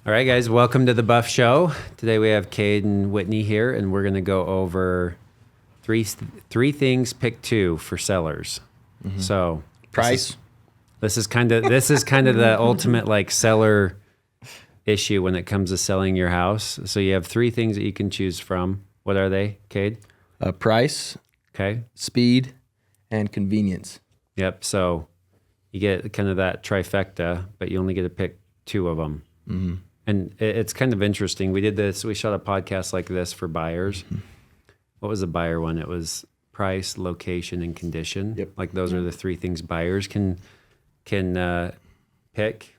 All right, guys, welcome to the Buff Show. Today we have Cade and Whitney here, and we're going to go over three things, pick two for sellers. Mm-hmm. So price. This is kind of the ultimate like seller issue when it comes to selling your house. So you have three things that you can choose from. What are they, Cade? Price, okay, speed, and convenience. Yep. So you get kind of that trifecta, but you only get to pick two of them. Mm-hmm. And it's kind of interesting. We shot a podcast like this for buyers. Mm-hmm. What was the buyer one? It was price, location, and condition. Yep. Like those are the three things buyers can pick.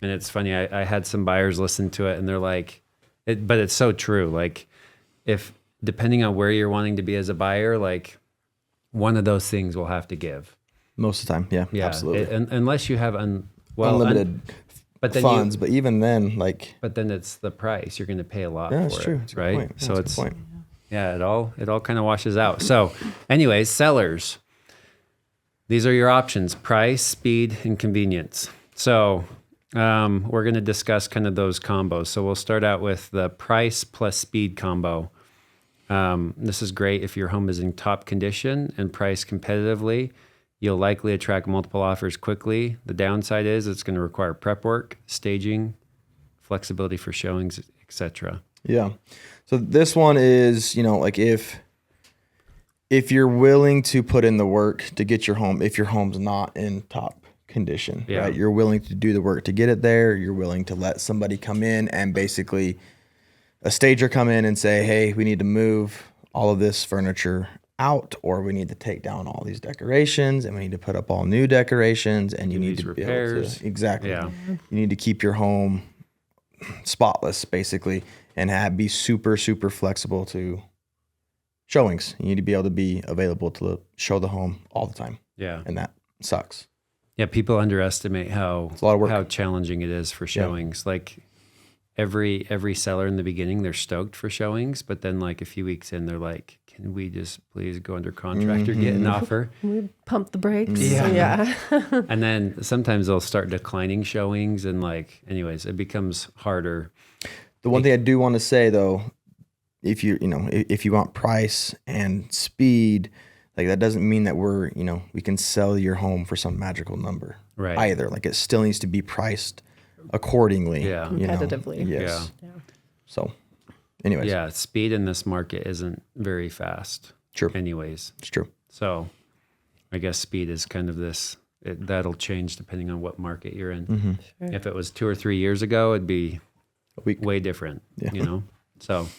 And it's funny, I had some buyers listen to it and they're like, but it's so true. Like if, depending on where you're wanting to be as a buyer, like one of those things will have to give. Most of the time, yeah. Absolutely. Unless you have unlimited funds, but even then, like. But then it's the price. You're going to pay a lot for it, true. right? So it's point. Yeah, it all kind of washes out. So, anyways, sellers. These are your options: price, speed, and convenience. So, we're going to discuss kind of those combos. So we'll start out with the price plus speed combo. This is great if your home is in top condition and priced competitively. You'll likely attract multiple offers quickly. The downside is it's going to require prep work, staging, flexibility for showings, etc. Yeah. So this one is, like if you're willing to put in the work to get your home, if your home's not in top condition, right? You're willing to do the work to get it there. You're willing to let somebody come in and basically a stager come in and say, hey, we need to move all of this furniture out, or we need to take down all these decorations and we need to put up all new decorations, and you need to repairs. Be able to, exactly. Yeah. You need to keep your home spotless basically and be super, super flexible to showings. You need to be able to be available to show the home all the time. Yeah. And that sucks. Yeah. People underestimate how challenging it is for showings. Yeah. Like every seller in the beginning, they're stoked for showings, but then like a few weeks in, they're like, can we just please go under contract or get an offer? We pump the brakes. Yeah. And then sometimes they'll start declining showings, and like, anyways, it becomes harder. The one thing I do want to say though, if you want price and speed, like that doesn't mean that we can sell your home for some magical number, right? Either. Like it still needs to be priced accordingly. Yeah. Competitively. Yes. Yeah. So anyways. Yeah, speed in this market isn't very fast. True. Anyways. It's true. So I guess speed is kind of that'll change depending on what market you're in. Mm-hmm. Sure. If it was 2 or 3 years ago, it'd be way different, So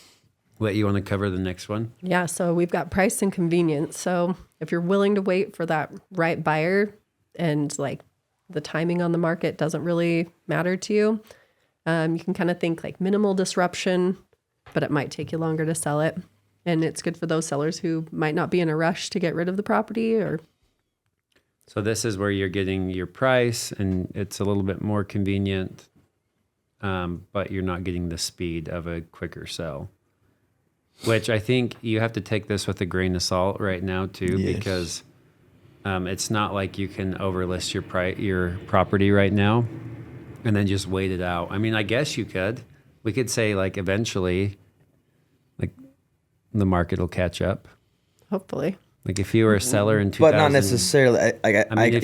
what, you want to cover the next one? Yeah, so we've got price and convenience. So if you're willing to wait for that right buyer and like the timing on the market doesn't really matter to you, you can kind of think like minimal disruption, but it might take you longer to sell it. And it's good for those sellers who might not be in a rush to get rid of the property or. So this is where you're getting your price and it's a little bit more convenient, but you're not getting the speed of a quicker sell, which I think you have to take this with a grain of salt right now too, because it's not like you can overlist your property right now and then just wait it out. I mean, I guess you could. We could say like eventually, like the market will catch up. Hopefully. Like if you were a seller in 2000. But not necessarily.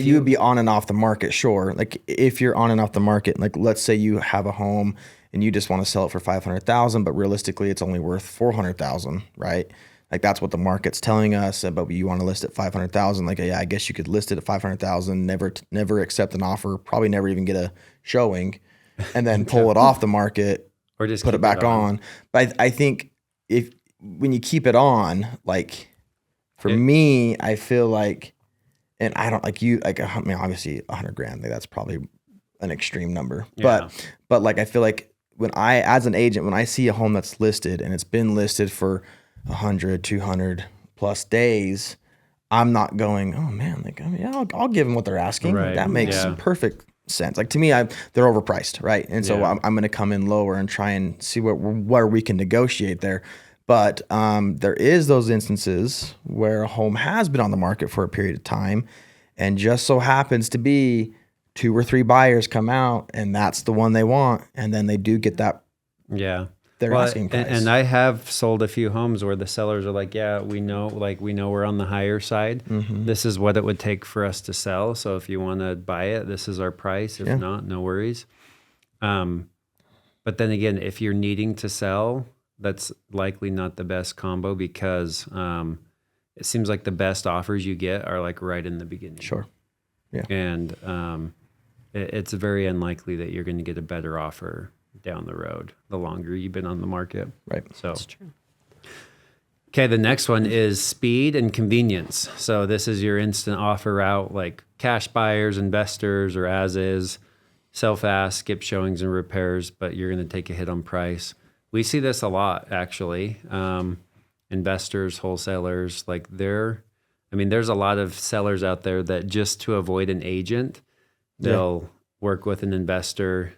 You would be on and off the market, sure. Like if you're on and off the market, like let's say you have a home and you just want to sell it for $500,000, but realistically it's only worth $400,000, right? Like that's what the market's telling us, but you want to list it $500,000. Like, yeah, I guess you could list it at $500,000, never accept an offer, probably never even get a showing, and then pull it off the market. Or just put it back on. But I think when you keep it on, like for me, I feel like, and I don't like you, like, I mean, obviously $100,000, like that's probably an extreme number, but like, I feel like as an agent, when I see a home that's listed and it's been listed for 100, 200 plus days, I'm not going, oh man, like, I mean, yeah, I'll give them what they're asking. Right. That makes perfect sense. Like to me, they're overpriced, right? And so I'm going to come in lower and try and see where we can negotiate there. But there is those instances where a home has been on the market for a period of time and just so happens to be 2 or 3 buyers come out and that's the one they want, and then they do get that. Yeah. They're asking price. And I have sold a few homes where the sellers are like, yeah, we know we're on the higher side. This is what it would take for us to sell. So if you want to buy it, this is our price. If not, no worries. But then again, if you're needing to sell, that's likely not the best combo, because it seems like the best offers you get are like right in the beginning. Sure. Yeah. And it's very unlikely that you're going to get a better offer down the road the longer you've been on the market. Right. So That's true. Okay, the next one is speed and convenience. So this is your instant offer route, like cash buyers, investors, or as is. Sell fast, skip showings and repairs, but you're going to take a hit on price. We see this a lot, actually. Investors, wholesalers, there's a lot of sellers out there that just to avoid an agent, they'll work with an investor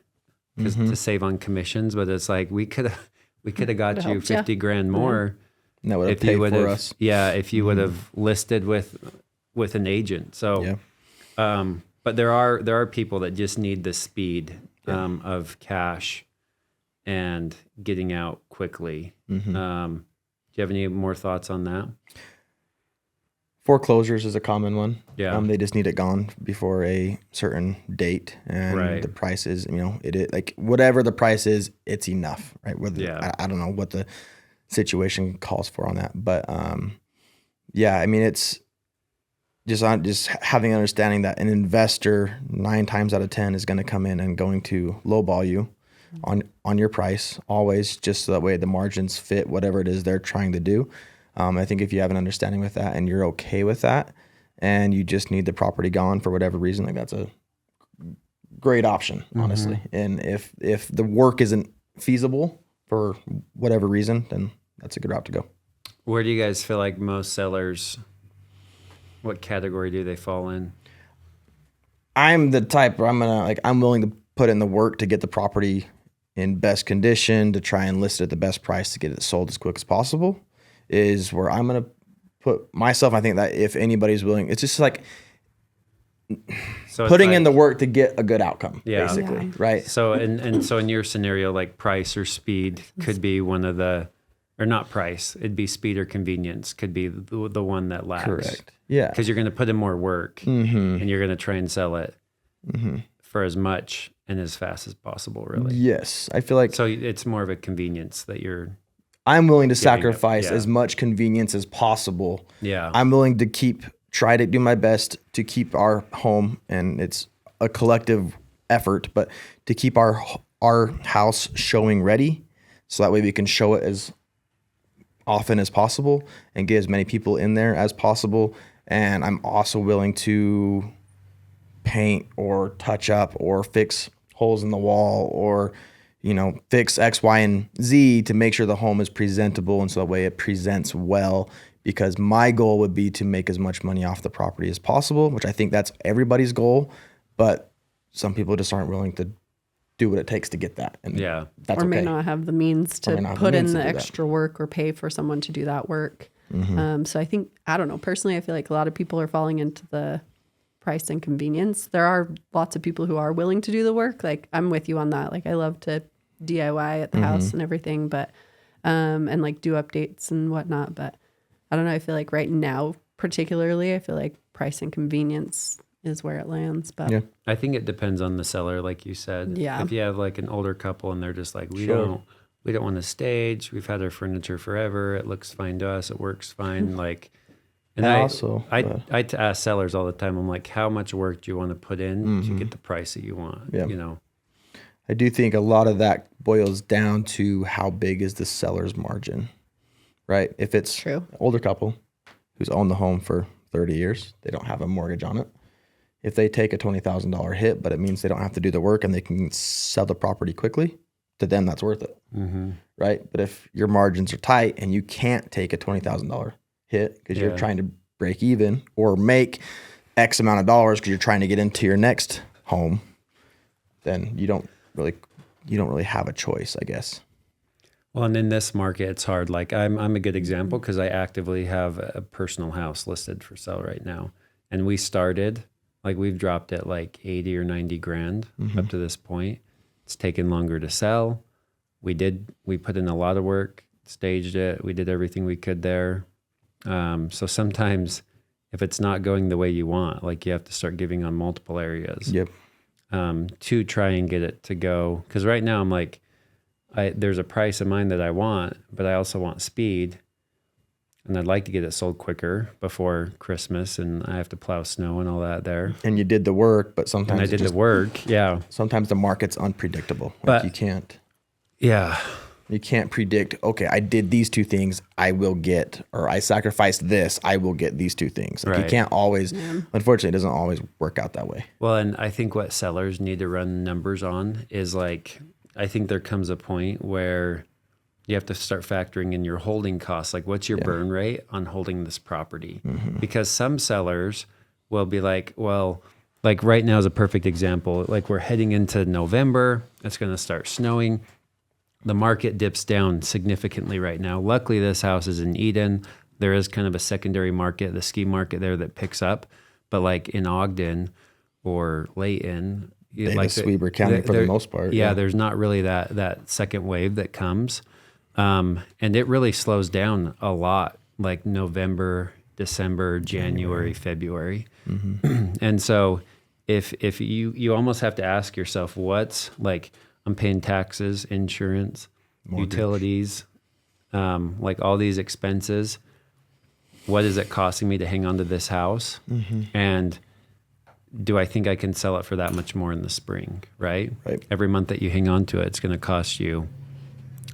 to save on commissions. But it's like, we could have got you 50 grand more. And that would have paid for us. Yeah, if you would have listed with an agent. So, but there are people that just need the speed of cash and getting out quickly. Do you have any more thoughts on that? Foreclosures is a common one. Yeah. They just need it gone before a certain date, and the price is, it like whatever the price is, it's enough, right? I don't know what the situation calls for on that, but it's just having an understanding that an investor 9 times out of 10 is going to come in and going to lowball you on your price, always, just so that way the margins fit whatever it is they're trying to do. I think if you have an understanding with that and you're okay with that, and you just need the property gone for whatever reason, like that's a great option, honestly. And if the work isn't feasible for whatever reason, then that's a good route to go. Where do you guys feel like most sellers, what category do they fall in? I'm the type where I'm willing to put in the work to get the property in best condition, to try and list it at the best price to get it sold as quick as possible, is where I'm going to put myself. I think that if anybody's willing, it's just like putting in the work to get a good outcome, basically, right? So so in your scenario, like price or speed could be one of the, or not price, it'd be speed or convenience could be the one that lacks. Correct. Yeah. Because you're going to put in more work and you're going to try and sell it for as much and as fast as possible, really. Yes. I feel like. So it's more of a convenience that I'm willing to sacrifice as much convenience as possible. Yeah. I'm willing to try to do my best to keep our home, and it's a collective effort, but to keep our house showing ready, so that way we can show it as often as possible and get as many people in there as possible. And I'm also willing to paint or touch up or fix holes in the wall or fix X, Y, and Z to make sure the home is presentable, and so that way it presents well, because my goal would be to make as much money off the property as possible, which I think that's everybody's goal, but some people just aren't willing to do what it takes to get that. And that's may not have the means to put in the extra work or pay for someone to do that work. So I think, I don't know, personally, I feel like a lot of people are falling into the price and convenience. There are lots of people who are willing to do the work. Like, I'm with you on that. Like, I love to DIY at the house and everything, but and like do updates and whatnot. But I don't know. I feel like right now, particularly, I feel like price and convenience is where it lands. But I think it depends on the seller, like you said. Yeah. If you have like an older couple and they're just like, we don't want to stage. We've had our furniture forever. It looks fine to us. It works fine. Like, and I ask sellers all the time, I'm like, how much work do you want to put in to get the price that you want? I do think a lot of that boils down to how big is the seller's margin, right? If it's an older couple who's owned the home for 30 years, they don't have a mortgage on it. If they take a $20,000 hit, but it means they don't have to do the work and they can sell the property quickly, to them that's worth it, right? But if your margins are tight and you can't take a $20,000 hit because you're trying to break even or make X amount of dollars because you're trying to get into your next home, then you don't really have a choice, I guess. Well, and in this market, it's hard. Like I'm a good example because I actively have a personal house listed for sale right now. And we started Like we've dropped it like 80 or 90 grand up to this point. It's taken longer to sell. We put in a lot of work, staged it. We did everything we could there. So sometimes if it's not going the way you want, like you have to start giving on multiple areas. Yep. To try and get it to go. Because right now I'm like, there's a price in mind that I want, but I also want speed. And I'd like to get it sold quicker before Christmas, and I have to plow snow and all that there. And you did the work, but sometimes And I did the work, yeah. Sometimes the market's unpredictable. But you can't. Yeah. You can't predict, okay, I did these two things, I will get, or I sacrificed this, I will get these two things. Like Right. You can't always, unfortunately, it doesn't always work out that way. Well, and I think what sellers need to run numbers on is like, I think there comes a point where you have to start factoring in your holding costs. Like, what's your burn rate on holding this property? Because some sellers will be like, well, like right now is a perfect example. Like we're heading into November, it's going to start snowing. The market dips down significantly right now. Luckily, this house is in Eden. There is kind of a secondary market, the ski market there that picks up. But like in Ogden or Layton, Davis, Weber County for the most part. Yeah, there's not really that second wave that comes. And it really slows down a lot, like November, December, January, February. And so if you almost have to ask yourself, what's like, I'm paying taxes, insurance, utilities, like all these expenses. What is it costing me to hang on to this house? And do I think I can sell it for that much more in the spring, right? Every month that you hang on to it, it's going to cost you.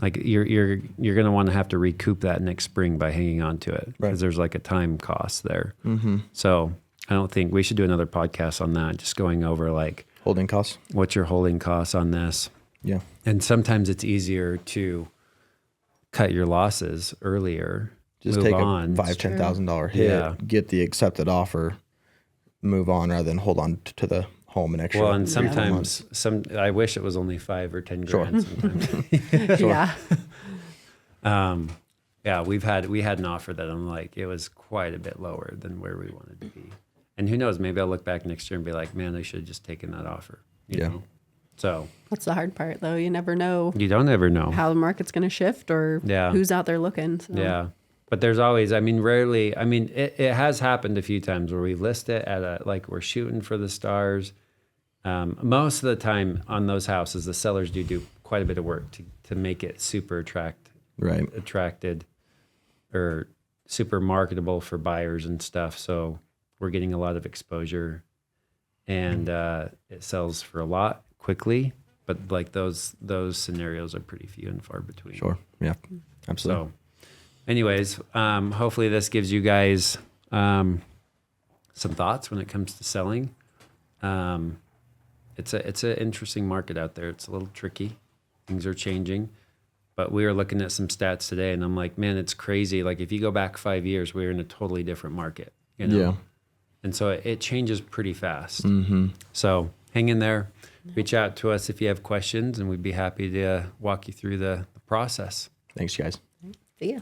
Like you're going to want to have to recoup that next spring by hanging on to it because there's like a time cost there. So I don't think we should do another podcast on that. Just going over like holding costs. What's your holding costs on this? Yeah. And sometimes it's easier to cut your losses earlier. Just move take on. a $5,000-$10,000 hit, get the accepted offer, move on rather than hold on to the home an extra. Well, and sometimes I wish it was only 5 or 10 grand. Sometimes. Yeah, we had an offer that I'm like, it was quite a bit lower than where we wanted to be. And who knows, maybe I'll look back next year and be like, man, I should have just taken that offer. You know? So that's the hard part, though. You never know. You don't ever know how the market's going to shift or who's out there looking. So. Yeah. But there's always, rarely, it has happened a few times where we list it at like we're shooting for the stars. Most of the time on those houses, the sellers do quite a bit of work to make it super attracted or super marketable for buyers and stuff. So we're getting a lot of exposure and it sells for a lot quickly, but like those scenarios are pretty few and far between. Sure. Yeah, absolutely. So anyways, hopefully this gives you guys some thoughts when it comes to selling. It's an interesting market out there. It's a little tricky. Things are changing. But we were looking at some stats today, and I'm like, man, it's crazy. Like if you go back 5 years, we were in a totally different market. You know? Yeah. And so it changes pretty fast. So hang in there. Reach out to us if you have questions, and we'd be happy to walk you through the process. Thanks, guys. See ya.